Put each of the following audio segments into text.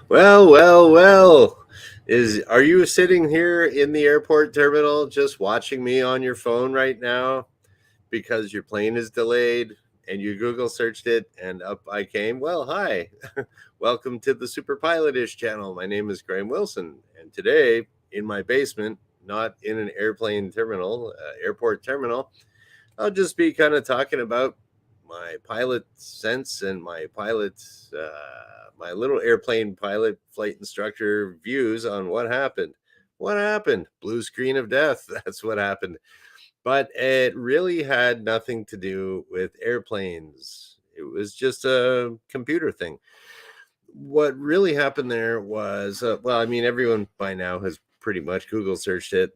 Well. Are you sitting here in the airport terminal just watching me on your phone right now because your plane is delayed and you Google searched it and up I came? Well, hi. Welcome to the superpilotish channel. My name is Graham Wilson, and today in my basement, not in an airplane terminal, airport terminal, I'll just be kind of talking about my pilot sense and my little airplane pilot flight instructor views on what happened. What happened? Blue screen of death. That's what happened. But it really had nothing to do with airplanes. It was just a computer thing. What really happened there was, well, I mean, everyone by now has pretty much Google searched it.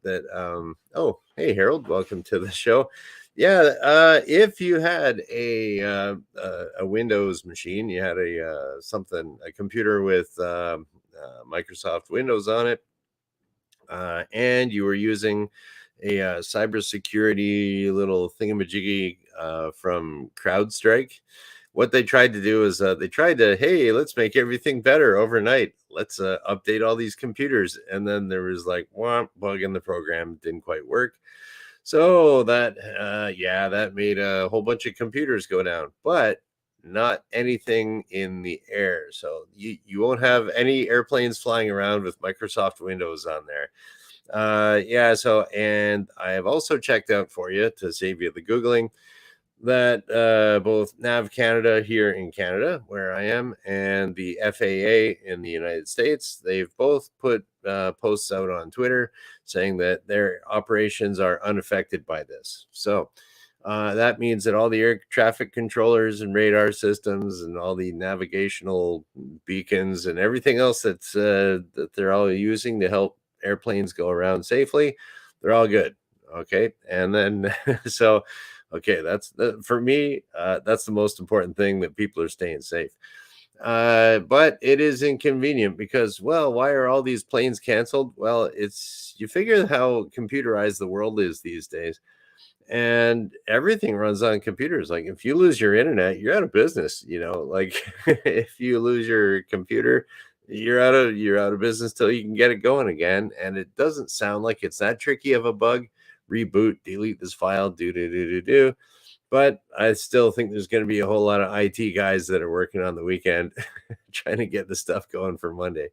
Oh, hey, Harold, welcome to the show. Yeah, if you had a Windows machine, you had a computer with Microsoft Windows on it, and you were using a cybersecurity little thingamajiggy from CrowdStrike. What they tried to do is they tried to, hey, let's make everything better overnight. Let's update all these computers. And then there was like one bug in the program, didn't quite work. So that made a whole bunch of computers go down, but not anything in the air. So you won't have any airplanes flying around with Microsoft Windows on there. And I have also checked out for you to save you the Googling that both Nav Canada here in Canada, where I am, and the FAA in the United States, they've both put posts out on Twitter saying that their operations are unaffected by this. So that means that all the air traffic controllers and radar systems and all the navigational beacons and everything else that they're all using to help airplanes go around safely, they're all good. Okay, and then so okay, for me. That's the most important thing, that people are staying safe. But it is inconvenient because, well, why are all these planes canceled? Well, you figure how computerized the world is these days, and everything runs on computers. Like if you lose your internet, you're out of business. Like if you lose your computer, you're out of business till you can get it going again. And it doesn't sound like it's that tricky of a bug. Reboot, delete this file, do. But I still think there's going to be a whole lot of IT guys that are working on the weekend trying to get the stuff going for Monday.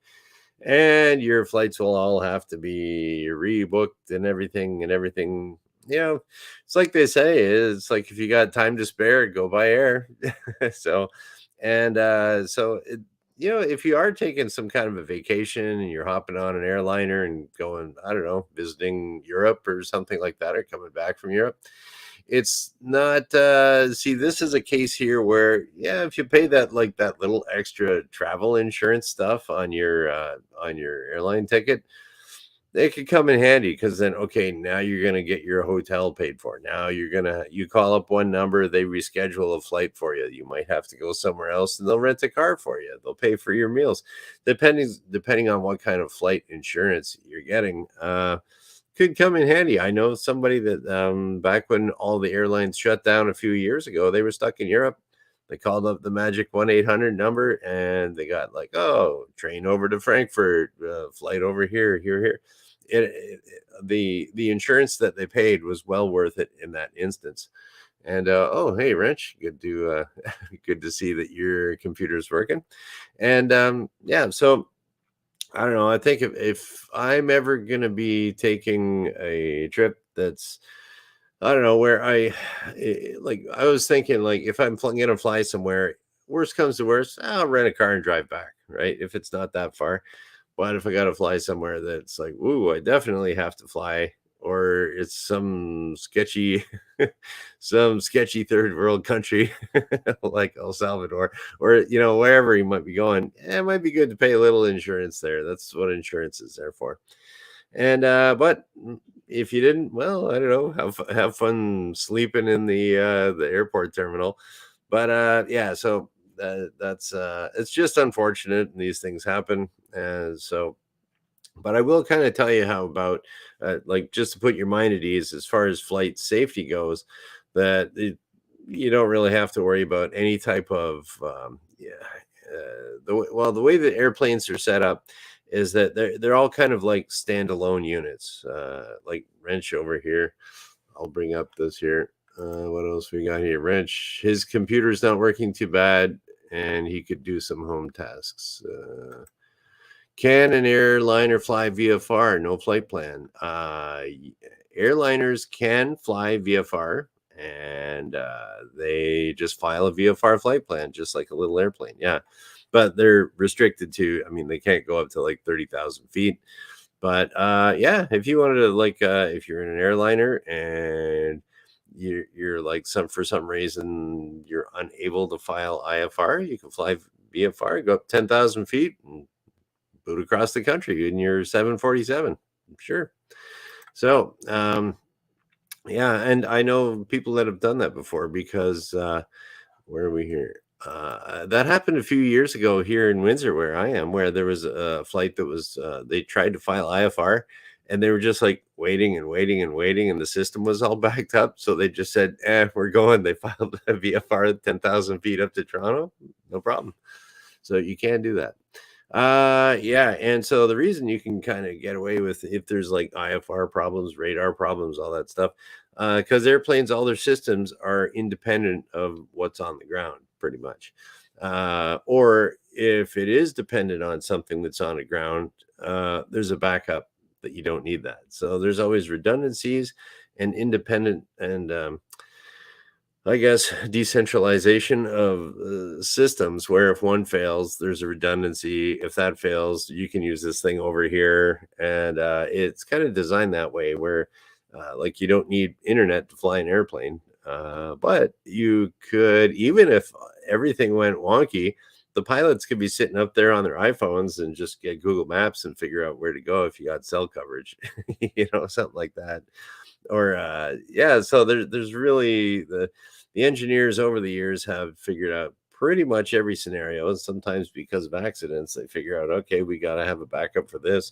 And your flights will all have to be rebooked and everything. It's like they say, it's like if you got time to spare, go by air. so, if you are taking some kind of a vacation and you're hopping on an airliner and going, I don't know, visiting Europe or something like that, or coming back from Europe, it's not see, this is a case here where, yeah, if you pay that little extra travel insurance stuff on your airline ticket, they could come in handy, because then, okay, now you're going to get your hotel paid for. Now you call up one number, they reschedule a flight for you. You might have to go somewhere else, and they'll rent a car for you. They'll pay for your meals, depending on what kind of flight insurance you're getting. Could come in handy. I know somebody that back when all the airlines shut down a few years ago, they were stuck in Europe. They called up the magic 1-800 number, and they got like, oh, train over to Frankfurt, flight over here. The insurance that they paid was well worth it in that instance. And oh, hey, Wrench, good to good to see that your computer's working. And so I don't know. I think if I'm ever gonna be taking a trip that's, I don't know, where like I was thinking, like if I'm gonna fly somewhere, worst comes to worst, I'll rent a car and drive back, right? If it's not that far. But if I gotta fly somewhere that's like, ooh, I definitely have to fly, or it's some sketchy third world country like El Salvador, or wherever you might be going, it might be good to pay a little insurance there. That's what insurance is there for. And but if you didn't, well, I don't know, have fun sleeping in the airport terminal. But so that's it's just unfortunate, and these things happen. And so, but I will kind of tell you how about, like, just to put your mind at ease as far as flight safety goes, you don't really have to worry about any type of the way that airplanes are set up is that they're all kind of like standalone units. Like Wrench over here. I'll bring up this here. What else we got here? Wrench. His computer's not working too bad, and he could do some home tasks. Can an airliner fly VFR? No flight plan. Airliners can fly VFR, and they just file a VFR flight plan, just like a little airplane. Yeah, but they're restricted to. I mean, they can't go up to like 30,000 feet. But yeah, if you wanted to, like, if you're in an airliner and you're like for some reason you're unable to file IFR, you can fly VFR, go up 10,000 feet, and boot across the country in your 747. Sure. So, yeah, and I know people that have done that before because where are we here? That happened a few years ago here in Windsor, where I am, where there was a flight that was they tried to file IFR, and they were just like waiting and waiting and waiting, and the system was all backed up. So they just said, we're going. They filed a VFR at 10,000 feet up to Toronto. No problem. So you can do that. Yeah, and so the reason you can kind of get away with if there's like IFR problems, radar problems, all that stuff, because airplanes, all their systems are independent of what's on the ground, pretty much. Or if it is dependent on something that's on the ground, there's a backup that you don't need that. So there's always redundancies and independent and I guess decentralization of systems where if one fails, there's a redundancy. If that fails, you can use this thing over here. And it's kind of designed that way where like you don't need internet to fly an airplane. But you could, even if everything went wonky, the pilots could be sitting up there on their iPhones and just get Google Maps and figure out where to go if you got cell coverage, something like that. Or yeah, so there's really the engineers over the years have figured out pretty much every scenario, and sometimes because of accidents they figure out, okay, we got to have a backup for this.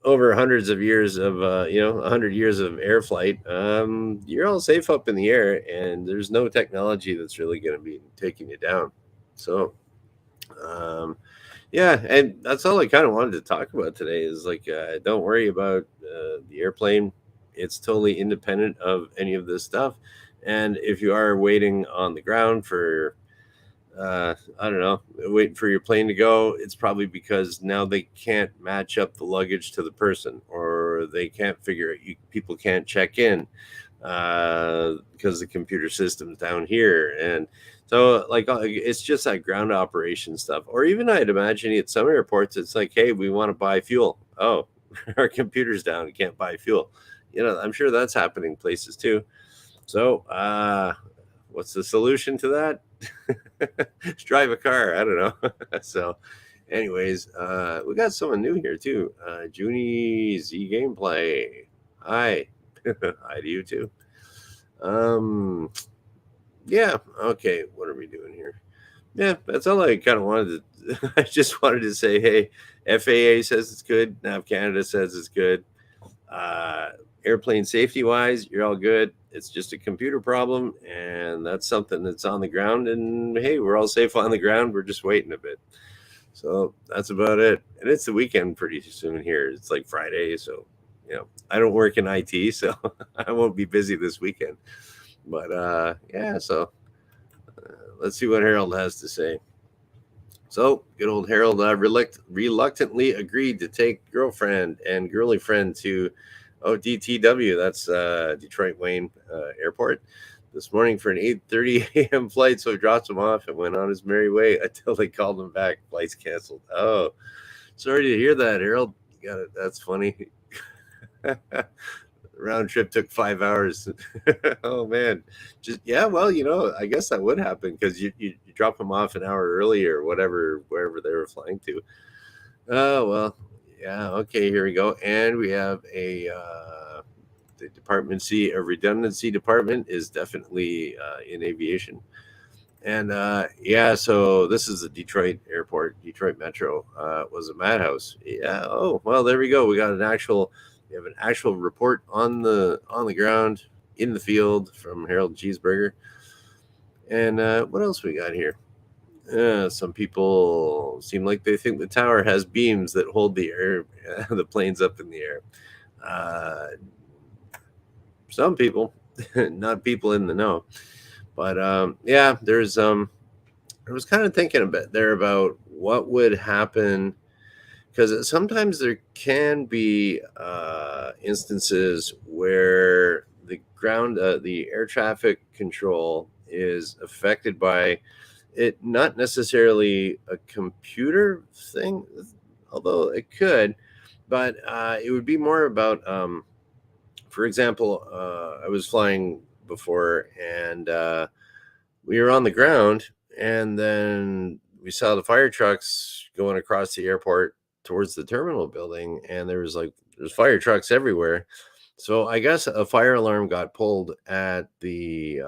Over hundreds of years of 100 years of air flight, you're all safe up in the air, and there's no technology that's really going to be taking you down. So yeah, and that's all I kind of wanted to talk about today is like don't worry about the airplane. It's totally independent of any of this stuff. And if you are waiting on the ground for, I don't know, waiting for your plane to go, it's probably because now they can't match up the luggage to the person, or they can't figure it. People can't check in because the computer system's down here. And so, like, it's just that ground operation stuff. Or even I'd imagine at some airports, it's like, hey, we want to buy fuel. Oh, our computer's down. We can't buy fuel. I'm sure that's happening places too. So, what's the solution to that? Just drive a car. I don't know. So, anyways, we got someone new here too. Junie Z Gameplay. Hi. Hi to you too. Yeah. Okay. What are we doing here? Yeah, that's all I kind of wanted to. I just wanted to say, hey, FAA says it's good. Nav Canada says it's good. Airplane safety wise, you're all good. It's just a computer problem, and that's something that's on the ground. And hey, we're all safe on the ground. We're just waiting a bit. So that's about it. And it's the weekend pretty soon here. It's like Friday, so I don't work in IT, so I won't be busy this weekend. But yeah, so let's see what Harold has to say. So good old Harold reluctantly agreed to take girlfriend and girly friend to DTW, that's Detroit Wayne Airport, this morning for an 8:30 a.m. flight. So he dropped him off and went on his merry way until they called him back. Flight's canceled. Oh, sorry to hear that, Harold. You got it. That's funny. The round trip took 5 hours. Oh man, well, I guess that would happen because you drop them off an hour early or whatever, wherever they were flying to. Oh well. Yeah, okay, here we go. And we have the Department C, a redundancy department is definitely in aviation. And yeah, so this is the Detroit airport, Detroit Metro. Was a madhouse. Yeah, oh, well, there we go. We have an actual report on the ground in the field from Harold Cheeseburger. And what else we got here? Some people seem like they think the tower has beams that hold the air, the planes up in the air. Uh, some people, not people in the know. But yeah, I was kind of thinking a bit there about what would happen because sometimes there can be instances where the air traffic control is affected by it, not necessarily a computer thing, although it could, but it would be more about, for example, I was flying before and we were on the ground, and then we saw the fire trucks going across the airport towards the terminal building, and there's fire trucks everywhere. So I guess a fire alarm got pulled at the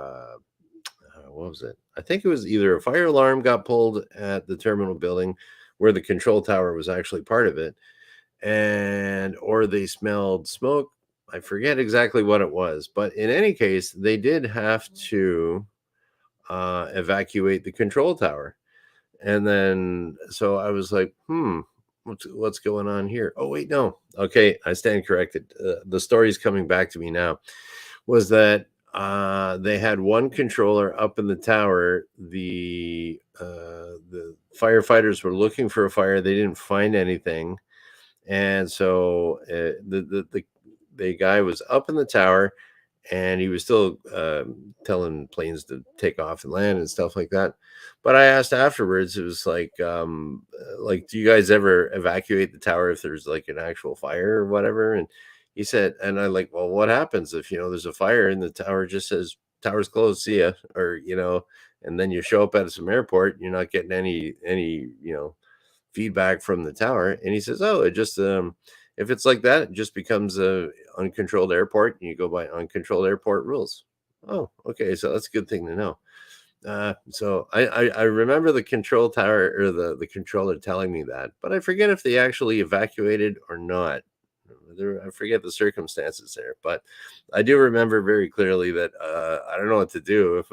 what was it? I think it was either a fire alarm got pulled at the terminal building where the control tower was actually part of it, and or they smelled smoke. I forget exactly what it was, but in any case, they did have to evacuate the control tower. And then, so I was like, what's going on here? Oh, wait, no. Okay, I stand corrected. The story's coming back to me now. Was that they had one controller up in the tower. The firefighters were looking for a fire. They didn't find anything, and so the guy was up in the tower and he was still telling planes to take off and land and stuff like that. But I asked afterwards, it was like, do you guys ever evacuate the tower if there's like an actual fire or whatever? And he said, and I like, well, what happens if there's a fire and the tower just says tower's closed, see ya, or and then you show up at some airport, you're not getting any feedback from the tower. And he says, oh, it just if it's like that, it just becomes a uncontrolled airport and you go by uncontrolled airport rules. Oh, okay, so that's a good thing to know. So I remember the control tower or the controller telling me that, but I forget if they actually evacuated or not. I forget the circumstances there, but I do remember very clearly that I don't know what to do if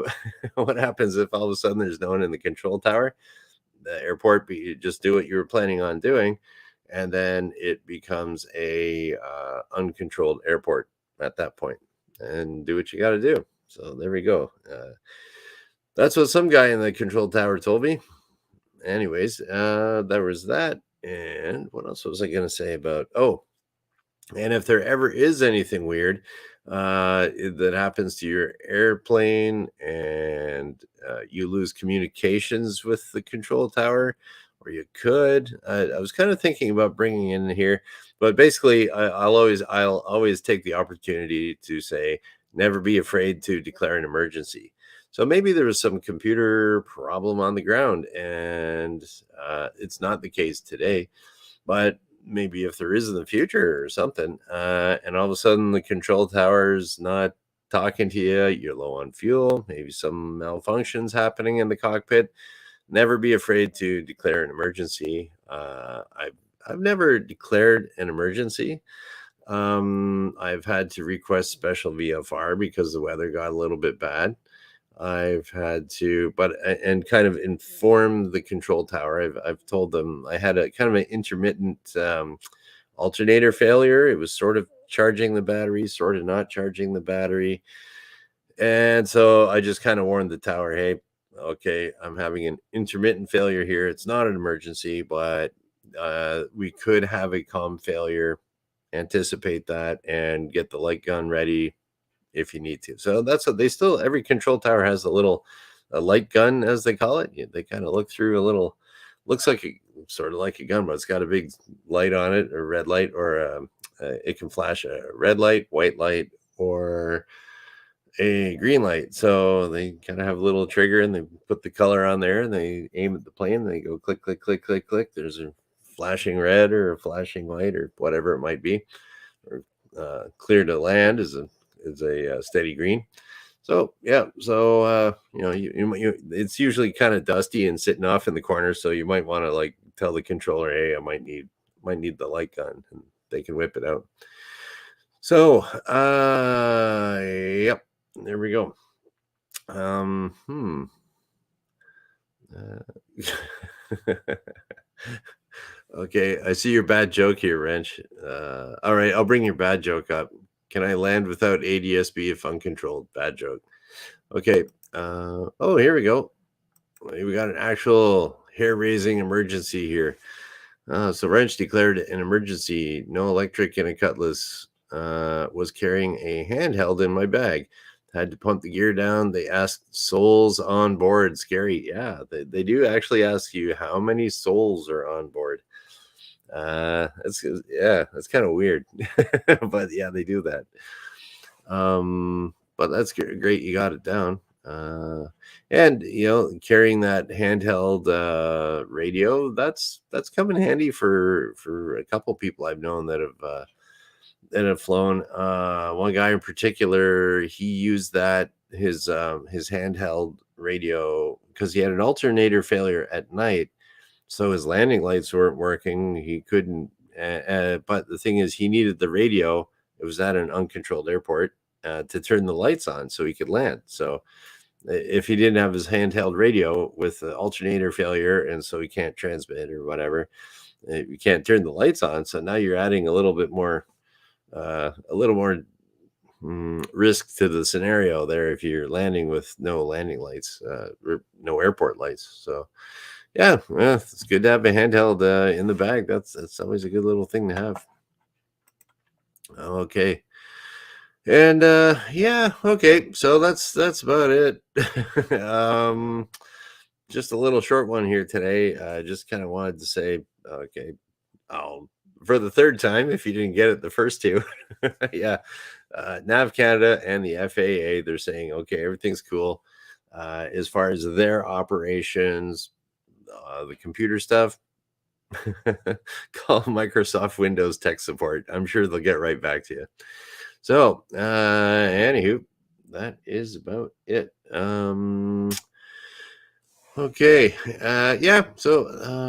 what happens if all of a sudden there's no one in the control tower, the airport, but you just do what you were planning on doing, and then it becomes a uncontrolled airport at that point, and do what you got to do. So there we go. That's what some guy in the control tower told me. Anyways, there was that. And what else was I going to say about? Oh, and if there ever is anything weird that happens to your airplane and you lose communications with the control tower, or you could, I was kind of thinking about bringing in here, but basically, I'll always take the opportunity to say, never be afraid to declare an emergency. So maybe there was some computer problem on the ground, and it's not the case today, but maybe if there is in the future or something, and all of a sudden the control tower's not talking to you, you're low on fuel, maybe some malfunctions happening in the cockpit, never be afraid to declare an emergency. I've never declared an emergency. I've had to request special VFR because the weather got a little bit bad. I've had to, but and kind of inform the control tower. I've told them I had a kind of an intermittent alternator failure. It was sort of charging the battery, sort of not charging the battery, and so I just kind of warned the tower, "Hey, okay, I'm having an intermittent failure here. It's not an emergency, but we could have a comm failure. Anticipate that and get the light gun ready if you need to." So that's what they still, every control tower has a light gun, as they call it. They kind of look through a little, looks like sort of like a gun, but it's got a big light on it, or red light, or it can flash a red light, white light, or a green light. So they kind of have a little trigger and they put the color on there and they aim at the plane and they go click, click, click, click, click. There's a flashing red or a flashing white or whatever it might be, or clear to land is a steady green. So yeah, so it's usually kind of dusty and sitting off in the corner, so you might want to like tell the controller, hey, I might need the light gun, and they can whip it out. So yep, there we go. Okay, I see your bad joke here, Wrench. All right, I'll bring your bad joke up. Can I land without ADSB if uncontrolled? Bad joke. Okay. Oh, here we go. We got an actual hair-raising emergency here. So Wrench declared an emergency. No electric and a cutlass. Was carrying a handheld in my bag. Had to pump the gear down. They asked souls on board. Scary. Yeah, they do actually ask you how many souls are on board. That's kind of weird. But yeah, they do that. But that's great. You got it down. And carrying that handheld radio, that's come in handy for a couple people I've known that have flown. One guy in particular, he used his handheld radio because he had an alternator failure at night, so his landing lights weren't working. He couldn't. But the thing is, he needed the radio. It was at an uncontrolled airport to turn the lights on so he could land. So if he didn't have his handheld radio with the alternator failure, and so he can't transmit or whatever, you can't turn the lights on. So now you're adding a little more risk to the scenario there if you're landing with no landing lights, or no airport lights. So yeah, it's good to have a handheld in the bag. That's always a good little thing to have. Okay. And yeah, okay. So that's about it. Just a little short one here today. I just kind of wanted to say, okay, for the third time, if you didn't get it the first two, yeah, Nav Canada and the FAA, they're saying, okay, everything's cool as far as their operations, the computer stuff. Call Microsoft Windows tech support. I'm sure they'll get right back to you. So, anywho, that is about it. Okay. Yeah. So,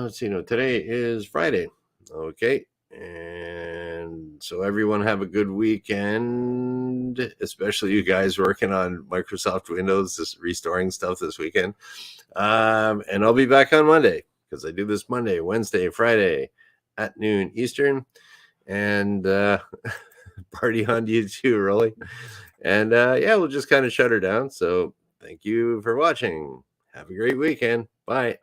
let's see. Today is Friday. Okay. And so everyone have a good weekend, especially you guys working on Microsoft Windows, just restoring stuff this weekend. And I'll be back on Monday because I do this Monday, Wednesday, Friday at noon Eastern. And party on you too, Rolly. And yeah, we'll just kind of shut her down. So thank you for watching. Have a great weekend. Bye.